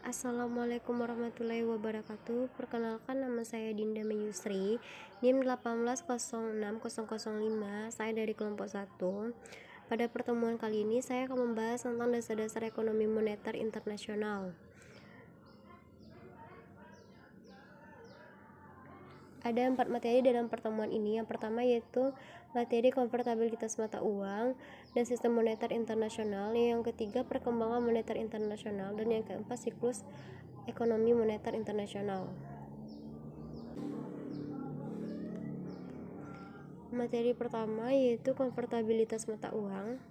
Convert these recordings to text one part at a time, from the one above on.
Assalamualaikum warahmatullahi wabarakatuh. Perkenalkan, nama saya Dinda Mayusri, NIM 1806005. Saya dari kelompok 1. Pada pertemuan kali ini saya akan membahas tentang dasar-dasar ekonomi moneter internasional. Ada 4 materi dalam pertemuan ini. Yang pertama yaitu materi konvertibilitas mata uang dan sistem moneter internasional. Yang ketiga, perkembangan moneter internasional. Dan yang keempat, siklus ekonomi moneter internasional. Materi pertama yaitu konvertibilitas mata uang.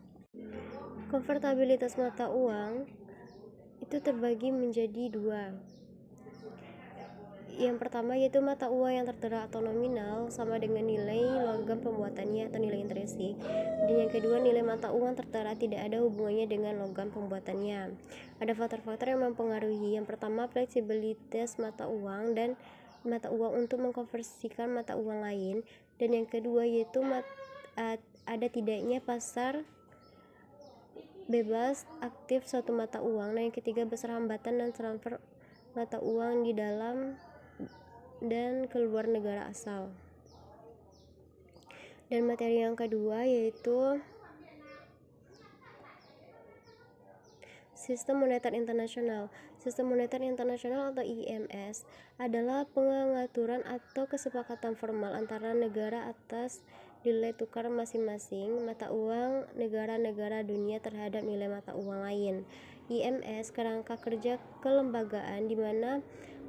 Konvertibilitas mata uang itu terbagi menjadi dua. Yang pertama yaitu mata uang yang tertera atau nominal sama dengan nilai logam pembuatannya atau nilai intrinsik. Dan yang kedua, nilai mata uang tertera tidak ada hubungannya dengan logam pembuatannya. Ada faktor-faktor yang mempengaruhi. Yang pertama, fleksibilitas mata uang dan mata uang untuk mengkonversikan mata uang lain. Dan yang kedua yaitu ada tidaknya pasar bebas aktif suatu mata uang. Dan yang ketiga, besar hambatan dan transfer mata uang di dalam dan keluar negara asal. Dan materi yang kedua yaitu sistem moneter internasional. Sistem moneter internasional atau IMS adalah pengaturan atau kesepakatan formal antara negara atas nilai tukar masing-masing mata uang negara-negara dunia terhadap nilai mata uang lain. IMS kerangka kerja kelembagaan di mana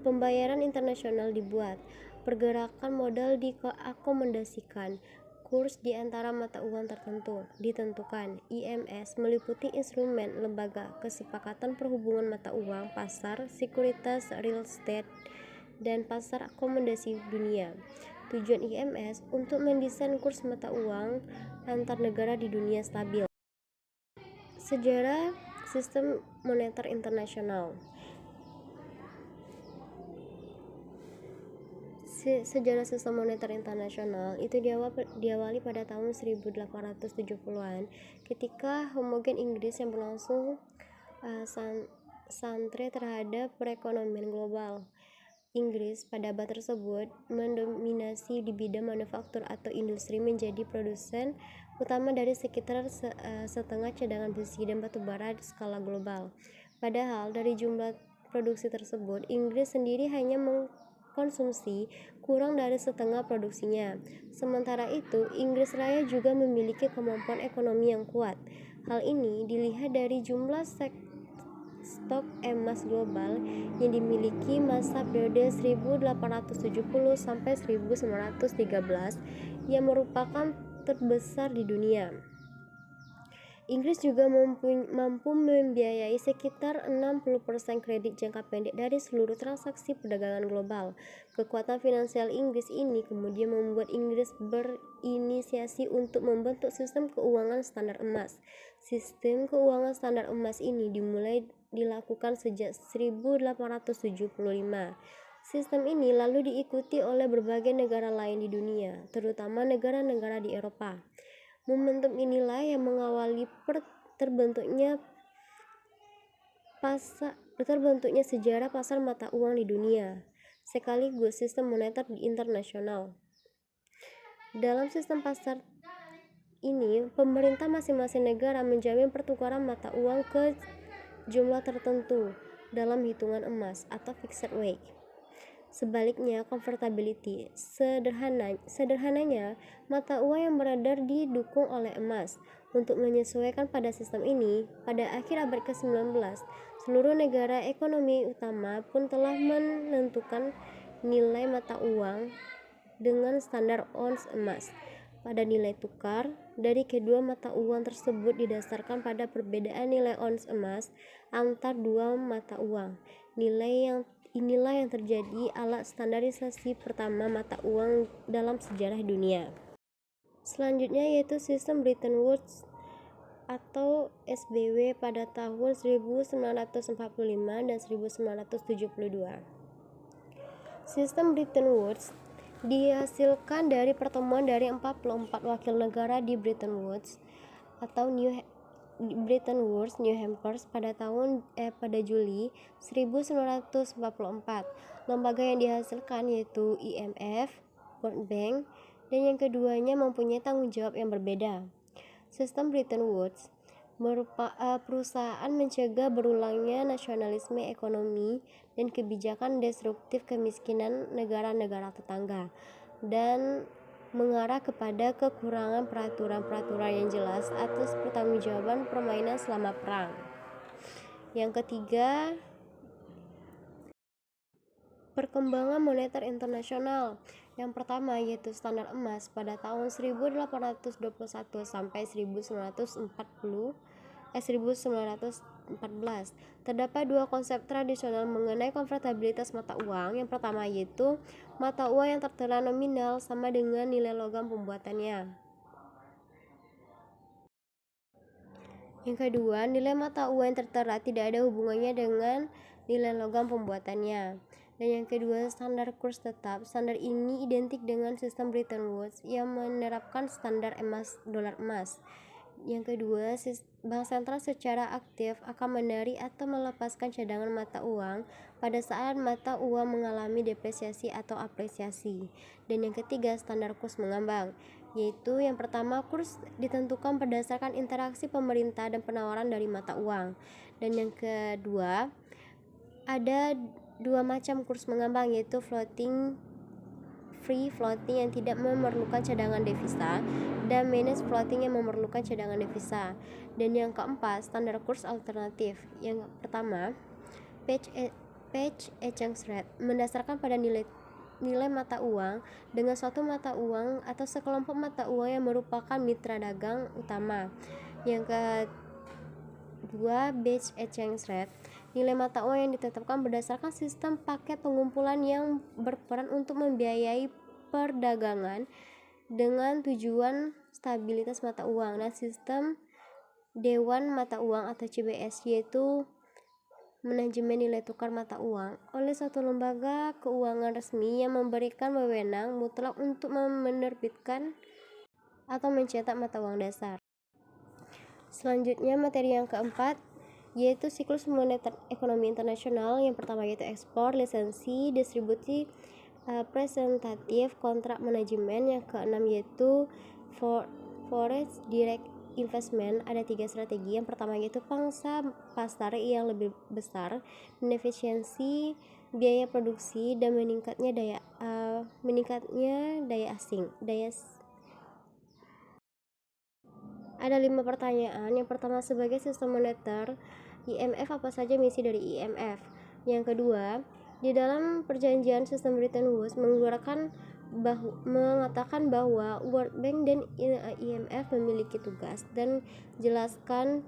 pembayaran internasional dibuat, pergerakan modal diakomodasikan, kurs di antara mata uang tertentu ditentukan. IMS meliputi instrumen lembaga, kesepakatan perhubungan mata uang, pasar, sekuritas real estate, dan pasar akomodasi dunia. Tujuan IMS untuk mendesain kurs mata uang antar negara di dunia stabil. Sejarah sistem moneter internasional. Sejarah sistem moneter internasional itu diawali pada tahun 1870-an ketika homogen Inggris yang berlangsung santre terhadap perekonomian global. Inggris pada abad tersebut mendominasi di bidang manufaktur atau industri, menjadi produsen utama dari sekitar setengah cadangan besi dan batu bara di skala global. Padahal dari jumlah produksi tersebut, Inggris sendiri hanya mengkonsumsi kurang dari setengah produksinya. Sementara itu, Inggris Raya juga memiliki kemampuan ekonomi yang kuat. Hal ini dilihat dari jumlah stok emas global yang dimiliki masa periode 1870 sampai 1913 yang merupakan terbesar di dunia. Inggris juga mampu membiayai sekitar 60% kredit jangka pendek dari seluruh transaksi perdagangan global. Kekuatan finansial Inggris ini kemudian membuat Inggris berinisiasi untuk membentuk sistem keuangan standar emas. Sistem keuangan standar emas ini dimulai dilakukan sejak 1875. Sistem ini lalu diikuti oleh berbagai negara lain di dunia, terutama negara-negara di Eropa. Momentum inilah yang mengawali terbentuknya sejarah pasar mata uang di dunia, sekaligus sistem moneter internasional. Dalam sistem pasar ini, pemerintah masing-masing negara menjamin pertukaran mata uang ke jumlah tertentu dalam hitungan emas atau fixed weight. Sebaliknya, convertibility. Sederhananya, mata uang yang beredar didukung oleh emas. Untuk menyesuaikan pada sistem ini, pada akhir abad ke-19, seluruh negara ekonomi utama pun telah menentukan nilai mata uang dengan standar ons emas. Pada nilai tukar dari kedua mata uang tersebut didasarkan pada perbedaan nilai ons emas antar dua mata uang. Inilah yang terjadi alat standarisasi pertama mata uang dalam sejarah dunia. Selanjutnya yaitu sistem Bretton Woods atau SBW pada tahun 1945 dan 1972. Sistem Bretton Woods dihasilkan dari pertemuan dari 44 wakil negara di Bretton Woods atau New Bretton Woods, New Hampshire pada Juli 1944. Lembaga yang dihasilkan yaitu IMF, World Bank, dan yang keduanya mempunyai tanggung jawab yang berbeda. Sistem Bretton Woods perusahaan mencegah berulangnya nasionalisme ekonomi dan kebijakan destruktif kemiskinan negara-negara tetangga, dan mengarah kepada kekurangan peraturan-peraturan yang jelas atas pertanggungjawaban permainan selama perang. Yang ketiga, perkembangan moneter internasional. Yang pertama yaitu standar emas pada tahun 1821 sampai 1914. Terdapat dua konsep tradisional mengenai konvertibilitas mata uang. Yang pertama yaitu mata uang yang tertera nominal sama dengan nilai logam pembuatannya. Yang kedua, nilai mata uang yang tertera tidak ada hubungannya dengan nilai logam pembuatannya. Dan yang kedua, standar kurs tetap. Standar ini identik dengan sistem Bretton Woods yang menerapkan standar dolar emas. Yang kedua, bank sentral secara aktif akan menarik atau melepaskan cadangan mata uang pada saat mata uang mengalami depresiasi atau apresiasi. Dan yang ketiga, standar kurs mengambang, yaitu yang pertama, kurs ditentukan berdasarkan interaksi pemerintah dan penawaran dari mata uang. Dan yang kedua, ada dua macam kurs mengambang, yaitu free floating yang tidak memerlukan cadangan devisa dan managed floating yang memerlukan cadangan devisa. Dan yang keempat, standar kurs alternatif. Yang pertama, patch exchange rate mendasarkan pada nilai mata uang dengan suatu mata uang atau sekelompok mata uang yang merupakan mitra dagang utama. Yang kedua, batch exchange rate, nilai mata uang yang ditetapkan berdasarkan sistem paket pengumpulan yang berperan untuk membiayai perdagangan dengan tujuan stabilitas mata uang. Dan sistem Dewan Mata Uang atau CBS, yaitu manajemen nilai tukar mata uang oleh suatu lembaga keuangan resmi yang memberikan wewenang mutlak untuk menerbitkan atau mencetak mata uang dasar. Selanjutnya, materi yang keempat yaitu siklus moneter ekonomi internasional. Yang pertama yaitu ekspor, lisensi, distribusi, presentatif, kontrak manajemen. Yang keenam yaitu foreign direct investment. Ada 3 strategi. Yang pertama yaitu pangsa pasar yang lebih besar, dan efisiensi biaya produksi, dan meningkatnya daya asing. Ada 5 pertanyaan. Yang pertama, sebagai sistem moneter IMF, apa saja misi dari IMF? Yang kedua, di dalam perjanjian sistem Bretton Woods mengatakan bahwa World Bank dan IMF memiliki tugas, dan jelaskan.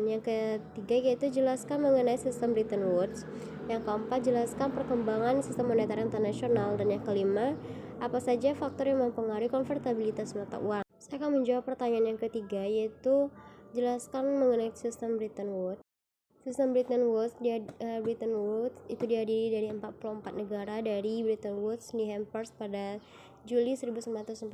Yang ketiga yaitu jelaskan mengenai sistem Bretton Woods. Yang keempat, jelaskan perkembangan sistem moneter internasional. Dan yang kelima, apa saja faktor yang mempengaruhi konvertibilitas mata uang. Saya akan menjawab pertanyaan yang ketiga, yaitu jelaskan mengenai sistem Bretton Woods. Sistem Bretton Woods itu dihadiri dari 44 negara dari Bretton Woods, New Hampshire pada Juli 1944,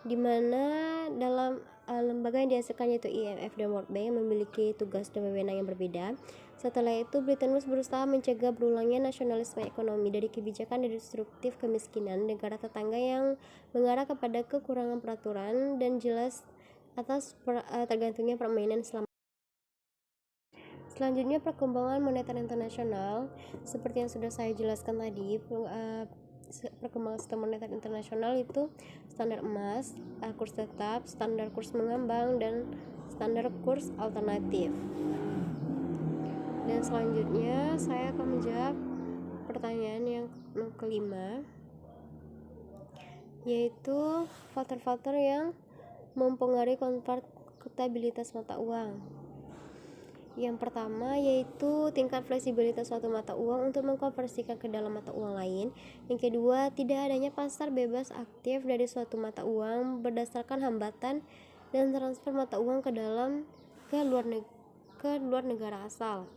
di mana dalam lembaga yang dihasilkan yaitu IMF dan World Bank memiliki tugas dan wewenang yang berbeda. Setelah itu, Bretton Woods berusaha mencegah berulangnya nasionalisme ekonomi dari kebijakan destruktif kemiskinan negara tetangga yang mengarah kepada kekurangan peraturan dan jelas atas tergantungnya permainan selama. Selanjutnya, perkembangan moneter internasional. Seperti yang sudah saya jelaskan tadi, perkembangan sistem moneter internasional itu standar emas, kurs tetap, standar kurs mengambang, dan standar kurs alternatif. Dan selanjutnya saya akan menjawab pertanyaan yang kelima, yaitu faktor-faktor yang mempengaruhi konvertibilitas mata uang. Yang pertama yaitu tingkat fleksibilitas suatu mata uang untuk mengkonversikan ke dalam mata uang lain. Yang kedua, tidak adanya pasar bebas aktif dari suatu mata uang berdasarkan hambatan dan transfer mata uang ke luar negara asal.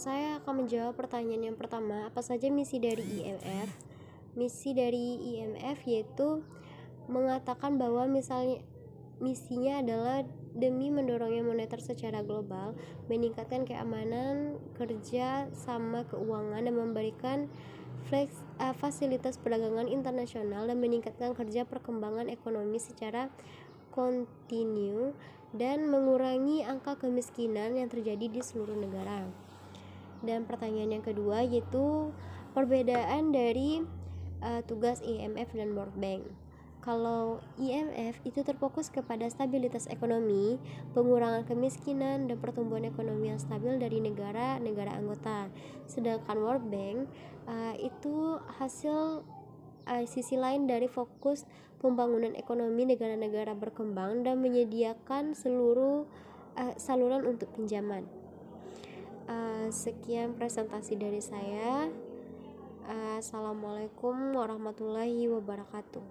Saya akan menjawab pertanyaan yang pertama, apa saja misi dari IMF? Misi dari IMF yaitu mengatakan bahwa misinya adalah demi mendorongnya moneter secara global, meningkatkan keamanan kerja sama keuangan, dan memberikan fasilitas perdagangan internasional, dan meningkatkan kerja perkembangan ekonomi secara kontinu, dan mengurangi angka kemiskinan yang terjadi di seluruh negara. Dan pertanyaan yang kedua yaitu perbedaan dari tugas IMF dan World Bank. Kalau IMF itu terfokus kepada stabilitas ekonomi, pengurangan kemiskinan, dan pertumbuhan ekonomi yang stabil dari negara-negara anggota. Sedangkan World Bank itu hasil sisi lain dari fokus pembangunan ekonomi negara-negara berkembang dan menyediakan seluruh saluran untuk pinjaman. Sekian presentasi dari saya. Assalamualaikum warahmatullahi wabarakatuh.